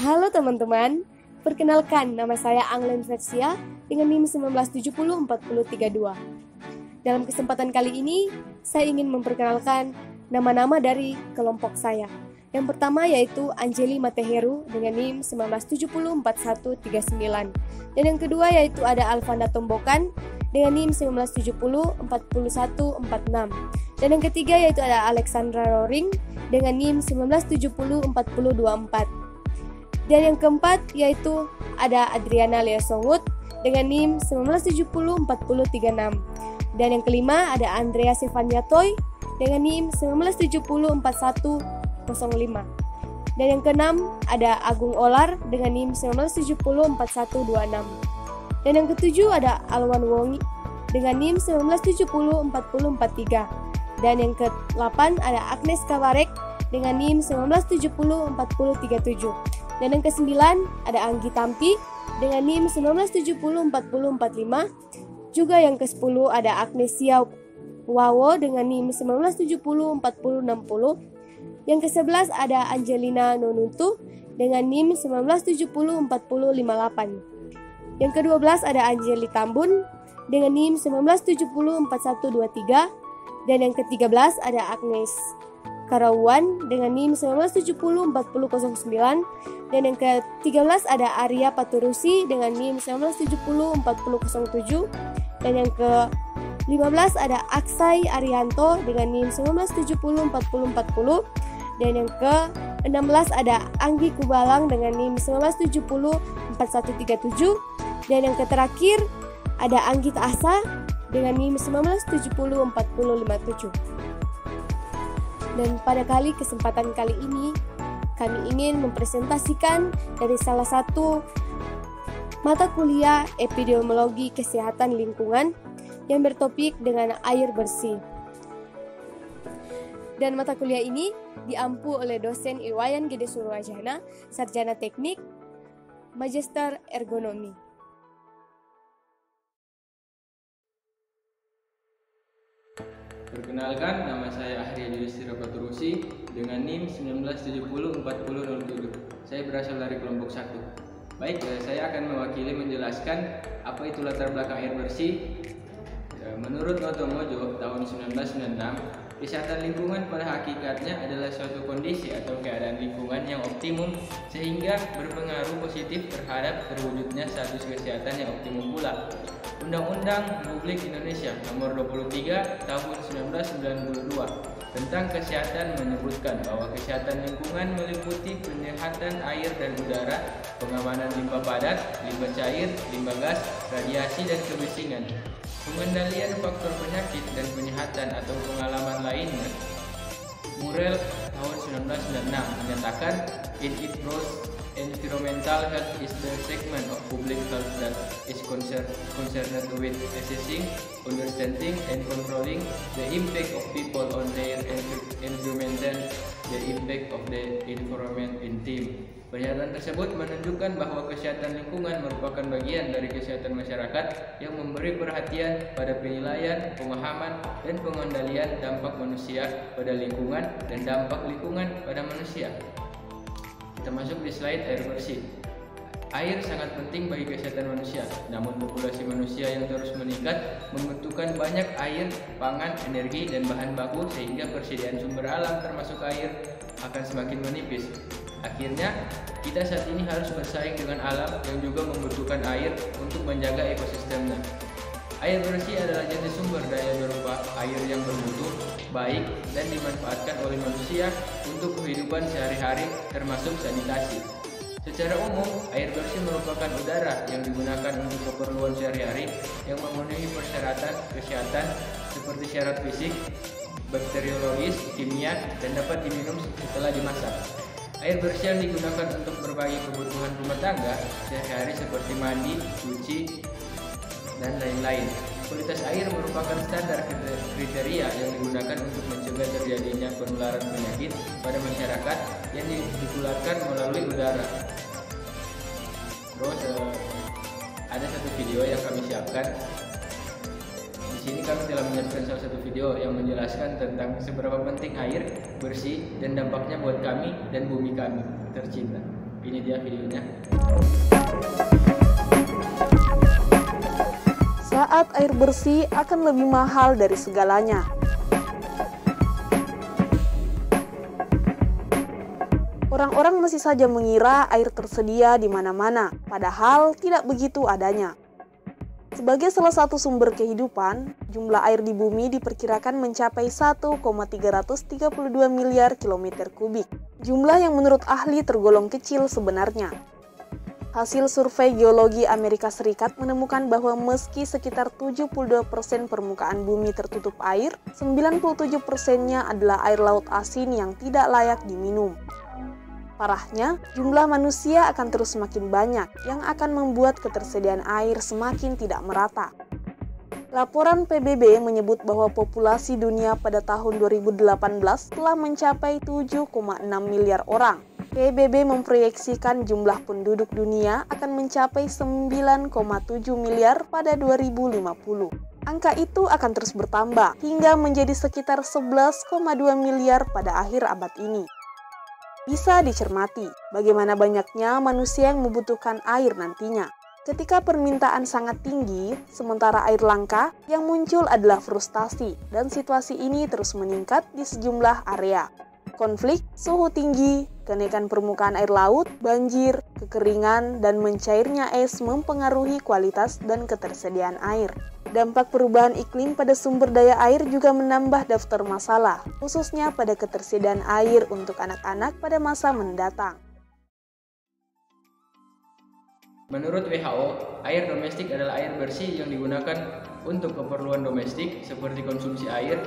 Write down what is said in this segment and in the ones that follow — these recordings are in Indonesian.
Halo teman-teman, perkenalkan nama saya Anglen Versia dengan NIM 19704032. Dalam kesempatan kali ini, saya ingin memperkenalkan nama-nama dari kelompok saya. Yang pertama yaitu Anjeli Mateheru dengan NIM 19704139. Dan yang kedua yaitu ada Alvanda Tombokan dengan NIM 19704146. Dan yang ketiga yaitu ada Alexandra Roring dengan NIM 19704024. Dan yang keempat yaitu ada Adriana Leosongut dengan NIM 19704036. Dan yang kelima ada Andrea Sivania Toy dengan NIM 19704105. Dan yang keenam ada Agung Olar dengan NIM 19704126. Dan yang ketujuh ada Alwan Wongi dengan NIM 19704043. Dan yang ke-8 ada Agnes Kawarek dengan NIM 19704037. Dan yang ke-9 ada Anggi Tampi dengan NIM 19704045. Juga yang ke-10 ada Agnesia Wawo dengan NIM 19704060. Yang ke-11 ada Angelina Nonuntu dengan NIM 19704058. Yang ke-12 ada Anjeli Tambun dengan NIM 19704123. Dan yang ke-13 ada Agnes Karawan dengan NIM 19704009. Dan yang ke-13 ada Arya Paturusi dengan NIM 19704007. Dan yang ke-15 ada Aksai Arianto dengan NIM 19704040. Dan yang ke-16 ada Anggi Kubalang dengan NIM 19704137. Dan yang terakhir ada Anggita Asa dengan NIM 19704057. Dan pada kesempatan kali ini kami ingin mempresentasikan dari salah satu mata kuliah epidemiologi kesehatan lingkungan yang bertopik dengan air bersih. Dan mata kuliah ini diampu oleh dosen Iwayan Gede Surwajana, sarjana teknik, magister ergonomi. Perkenalkan, nama saya Ahriya Yudhistira Paturusi dengan NIM 19704007. Saya berasal dari kelompok 1. Baik, saya akan mewakili menjelaskan apa itu latar belakang air bersih. Menurut Noto Mojo tahun 1996, kesehatan lingkungan pada hakikatnya adalah suatu kondisi atau keadaan lingkungan yang optimum sehingga berpengaruh positif terhadap terwujudnya status kesehatan yang optimum pula. Undang-Undang Republik Indonesia Nomor 23 Tahun 1992 tentang kesehatan menyebutkan bahwa kesehatan lingkungan meliputi penyehatan air dan udara, pengamanan limbah padat, limbah cair, limbah gas, radiasi dan kebisingan, pengendalian faktor penyakit dan penyehatan atau pengalaman lainnya. Murel tahun 1996 menyatakan in it grows environmental health is the segment of public health that is concerned with assessing, understanding, and controlling the impact of people on their environment and the impact of the environment in team. Pernyataan tersebut menunjukkan bahwa kesehatan lingkungan merupakan bagian dari kesehatan masyarakat yang memberi perhatian pada penilaian, pemahaman, dan pengendalian dampak manusia pada lingkungan dan dampak lingkungan pada manusia. Kita masuk di slide air bersih. Air sangat penting bagi kesehatan manusia, namun populasi manusia yang terus meningkat membutuhkan banyak air, pangan, energi, dan bahan baku sehingga persediaan sumber alam termasuk air akan semakin menipis. Akhirnya, kita saat ini harus bersaing dengan alam yang juga membutuhkan air untuk menjaga ekosistemnya. Air bersih adalah jenis sumber daya berupa air yang bermutu, baik, dan dimanfaatkan oleh manusia untuk kehidupan sehari-hari termasuk sanitasi. Secara umum, air bersih merupakan udara yang digunakan untuk keperluan sehari-hari yang memenuhi persyaratan kesehatan seperti syarat fisik, bakteriologis, kimia, dan dapat diminum setelah dimasak. Air bersih yang digunakan untuk berbagai kebutuhan rumah tangga sehari-hari seperti mandi, cuci, dan lain-lain. Kualitas air merupakan standar kriteria yang digunakan untuk mencegah terjadinya penularan penyakit pada masyarakat yang ditularkan melalui udara. Terus ada satu video yang kami siapkan. Di sini kami telah menyiapkan salah satu video yang menjelaskan tentang seberapa penting air bersih dan dampaknya buat kami dan bumi kami tercinta. Ini dia videonya. Saat air bersih akan lebih mahal dari segalanya. Orang-orang masih saja mengira air tersedia di mana-mana, padahal tidak begitu adanya. Sebagai salah satu sumber kehidupan, jumlah air di bumi diperkirakan mencapai 1,332 miliar kilometer kubik. Jumlah yang menurut ahli tergolong kecil sebenarnya. Hasil survei geologi Amerika Serikat menemukan bahwa meski sekitar 72% permukaan bumi tertutup air, 97%-nya adalah air laut asin yang tidak layak diminum. Parahnya, jumlah manusia akan terus semakin banyak yang akan membuat ketersediaan air semakin tidak merata. Laporan PBB menyebut bahwa populasi dunia pada tahun 2018 telah mencapai 7,6 miliar orang. PBB memproyeksikan jumlah penduduk dunia akan mencapai 9,7 miliar pada 2050. Angka itu akan terus bertambah hingga menjadi sekitar 11,2 miliar pada akhir abad ini. Bisa dicermati bagaimana banyaknya manusia yang membutuhkan air nantinya. Ketika permintaan sangat tinggi, sementara air langka, yang muncul adalah frustasi, dan situasi ini terus meningkat di sejumlah area. Konflik, suhu tinggi, kenaikan permukaan air laut, banjir, kekeringan, dan mencairnya es mempengaruhi kualitas dan ketersediaan air. Dampak perubahan iklim pada sumber daya air juga menambah daftar masalah, khususnya pada ketersediaan air untuk anak-anak pada masa mendatang. Menurut WHO, air domestik adalah air bersih yang digunakan untuk keperluan domestik seperti konsumsi air,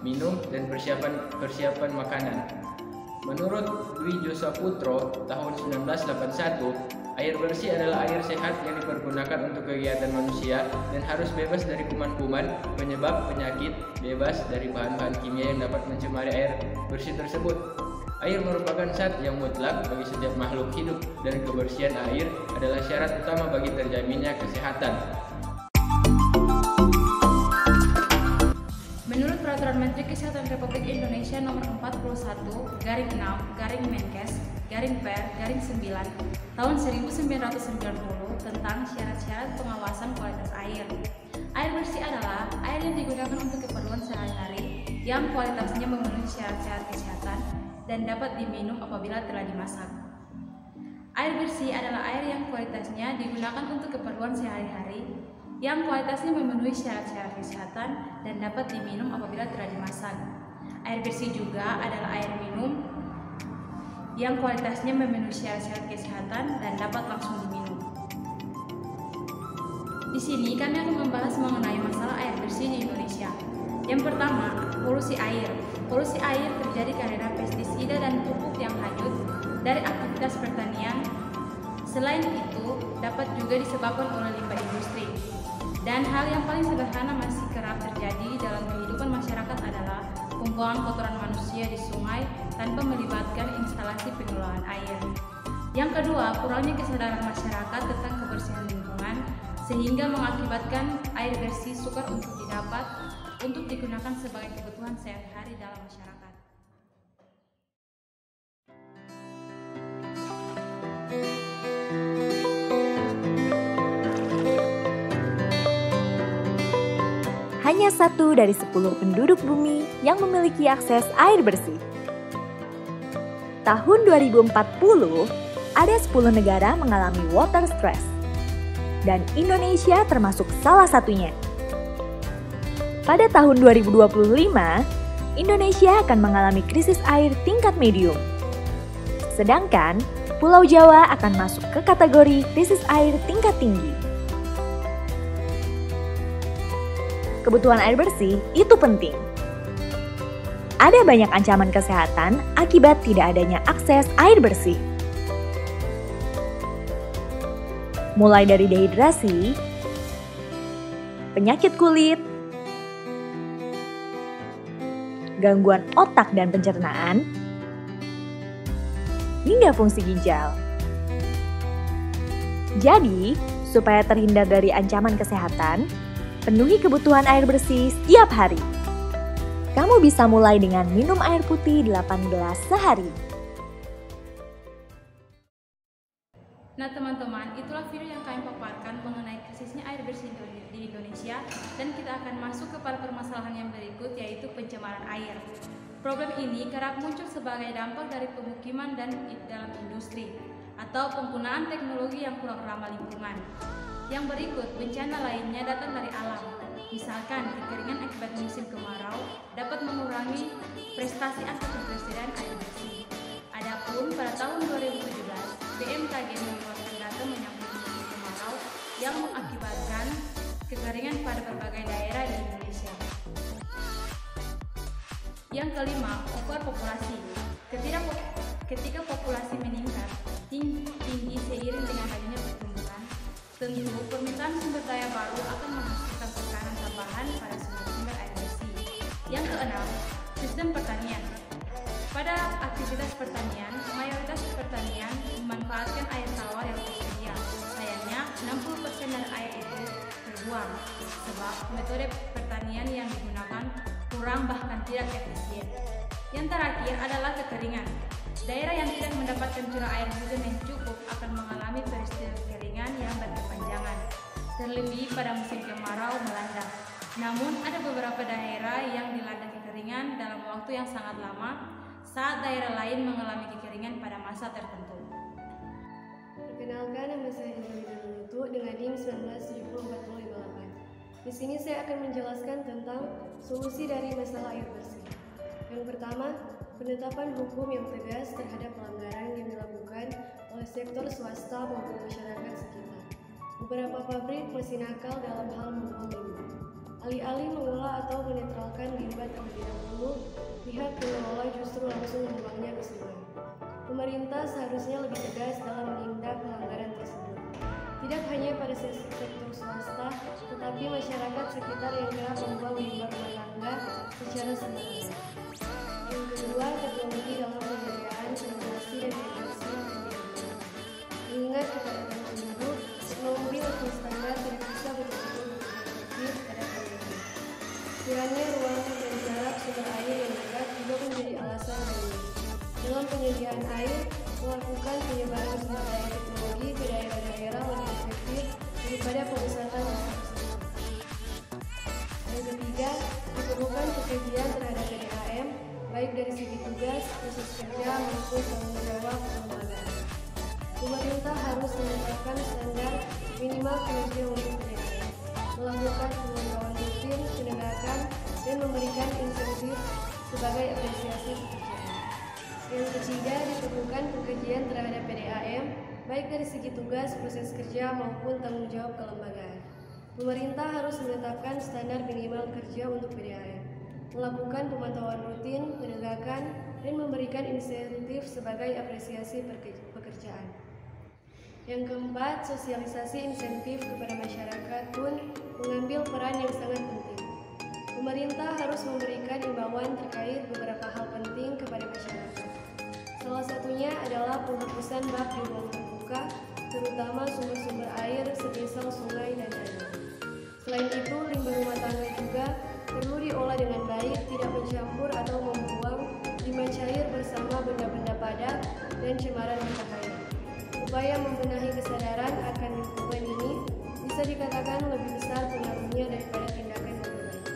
minum, dan persiapan makanan. Menurut Dwi Josaputro tahun 1981, air bersih adalah air sehat yang dipergunakan untuk kegiatan manusia dan harus bebas dari kuman-kuman penyebab penyakit, bebas dari bahan-bahan kimia yang dapat mencemari air bersih tersebut. Air merupakan zat yang mutlak bagi setiap makhluk hidup dan kebersihan air adalah syarat utama bagi terjaminnya kesehatan. Menurut Peraturan Menteri Kesehatan Republik Indonesia Nomor 41/Menkes/Per/9 Tahun 1990 tentang syarat-syarat pengawasan kualitas air. Air bersih adalah air yang digunakan untuk keperluan sehari-hari yang kualitasnya memenuhi syarat-syarat kesehatan dan dapat diminum apabila telah dimasak. Air bersih adalah air yang kualitasnya digunakan untuk keperluan sehari-hari yang kualitasnya memenuhi syarat-syarat kesehatan dan dapat diminum apabila telah dimasak. Air bersih juga adalah air minum yang kualitasnya memenuhi syarat-syarat kesehatan dan dapat langsung diminum. Di sini kami akan membahas mengenai masalah air bersih di Indonesia. Yang pertama, polusi air. Polusi air terjadi karena pestisida dan pupuk yang hanyut dari aktivitas pertanian. Selain itu, dapat juga disebabkan oleh limbah industri. Dan hal yang paling sederhana masih kerap terjadi dalam kehidupan masyarakat adalah pembuangan kotoran manusia di sungai tanpa melibatkan instalasi pengelolaan air. Yang kedua, kurangnya kesadaran masyarakat tentang kebersihan lingkungan sehingga mengakibatkan air bersih sukar untuk didapat untuk digunakan sebagai kebutuhan sehari-hari dalam masyarakat. Hanya 1 dari 10 penduduk bumi yang memiliki akses air bersih. Tahun 2040, ada 10 negara mengalami water stress. Dan Indonesia termasuk salah satunya. Pada tahun 2025, Indonesia akan mengalami krisis air tingkat medium. Sedangkan, Pulau Jawa akan masuk ke kategori krisis air tingkat tinggi. Kebutuhan air bersih itu penting. Ada banyak ancaman kesehatan akibat tidak adanya akses air bersih. Mulai dari dehidrasi, penyakit kulit, gangguan otak dan pencernaan, hingga fungsi ginjal. Jadi, supaya terhindar dari ancaman kesehatan, penuhi kebutuhan air bersih setiap hari. Kamu bisa mulai dengan minum air putih 8 gelas sehari. Nah teman-teman, itulah video yang kami paparkan mengenai krisisnya air bersih di Indonesia, dan kita akan masuk kepada permasalahan yang berikut, yaitu pencemaran air. Problem ini kerap muncul sebagai dampak dari pemukiman dan dalam industri atau penggunaan teknologi yang kurang ramah lingkungan. Yang berikut bencana lainnya datang dari alam. Misalkan kekeringan akibat musim kemarau dapat mengurangi prestasi angka ketersediaan air bersih. Adapun pada tahun 2017, BMKG mengeluarkan data menyangkut musim kemarau yang mengakibatkan kekeringan pada berbagai daerah di Indonesia. Yang kelima, overpopulasi. Ketika populasi meningkat tinggi seiring dengan adanya pertumbuhan, tentu permintaan sumber daya baru akan menghasilkan tekanan tambahan pada sumber air bersih. Yang keenam, sistem pertanian. Pada aktivitas pertanian, mayoritas pertanian memanfaatkan air tawar yang tersedia. Sayangnya, 60% dari air itu terbuang sebab metode pertanian yang digunakan kurang bahkan tidak efisien. Yang terakhir adalah kekeringan. Daerah yang tidak mendapatkan curah air hujan yang cukup akan mengalami peristiwa kekeringan yang berkepanjangan, terlebih pada musim kemarau melanda. Namun, ada beberapa daerah yang dilanda kekeringan dalam waktu yang sangat lama, saat daerah lain mengalami kekeringan pada masa tertentu. Perkenalkan, nama saya Angelina Nunutu dengan NIM 19704058. Di sini saya akan menjelaskan tentang solusi dari masalah air bersih. Yang pertama, penetapan hukum yang tegas terhadap pelanggaran yang dilakukan oleh sektor swasta maupun masyarakat sekitar. Beberapa pabrik masih nakal dalam hal membuang limbah. Alih-alih mengolah atau menetralkan limbah terlebih dahulu, pihak pengelola justru langsung membuangnya ke sungai. Pemerintah seharusnya lebih tegas dalam menindak pelanggaran tersebut. Tidak hanya pada sektor swasta, tetapi masyarakat sekitar yang kerap membuang limbah rumah tangga secara sembarangan. Yang kedua, teknologi dalam penyediaan sanitasi dan edukasi yang digunakan. Mengingat kepada tahun ini, teknologi level standar tidak bisa betul-betul efektif pada tahun ini. Kiranya ruang dan jarak sumber air yang dekat juga menjadi alasan lainnya. Dalam penyediaan air, melakukan penyebaran sumber daya teknologi ke daerah-daerah lebih efektif daripada pemusatan tersebut. Yang ketiga, diperlukan pengkajian terhadap PDAM, baik dari segi tugas, proses kerja, maupun tanggung jawab kelembagaan. Pemerintah harus menetapkan standar minimal kinerja untuk PDAM, melakukan pemantauan rutin, penegakan, dan memberikan insentif sebagai apresiasi pekerjaan. Yang ketiga, diperlukan pengkajian terhadap PDAM, baik dari segi tugas, proses kerja, maupun tanggung jawab kelembagaan. Pemerintah harus menetapkan standar minimal kerja untuk PDAM, melakukan pemantauan rutin, penegakan, dan memberikan insentif sebagai apresiasi pekerjaan. Yang keempat, sosialisasi insentif kepada masyarakat pun mengambil peran yang sangat penting. Pemerintah harus memberikan imbauan terkait beberapa hal penting kepada masyarakat. Salah satunya adalah penghapusan bak di ruang terbuka, terutama sumber-sumber air semisal sungai dan danau. Selain itu, limbah rumah tangga juga perlu diolah dengan baik, tidak mencampur atau membuang limbah cair bersama benda-benda padat dan cemaran berbahaya. Upaya membenahi kesadaran akan lingkungan ini bisa dikatakan lebih besar pengaruhnya daripada tindakan memperbaiki.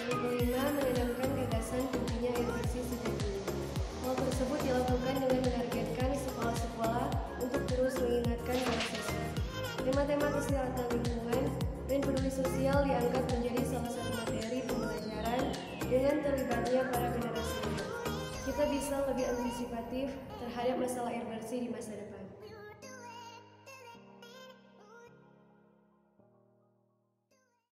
Yang kelima, menanamkan gagasan pentingnya air bersih sejak dini. Hal tersebut dilakukan dengan menargetkan sekolah-sekolah untuk terus mengingatkan para siswa. Tema-tema kesehatan lingkungan dan peduli sosial diangkat menjadi salah satu materi pembelajaran dengan terlibatnya para generasi muda. Kita bisa lebih antisipatif terhadap masalah air bersih di masa depan.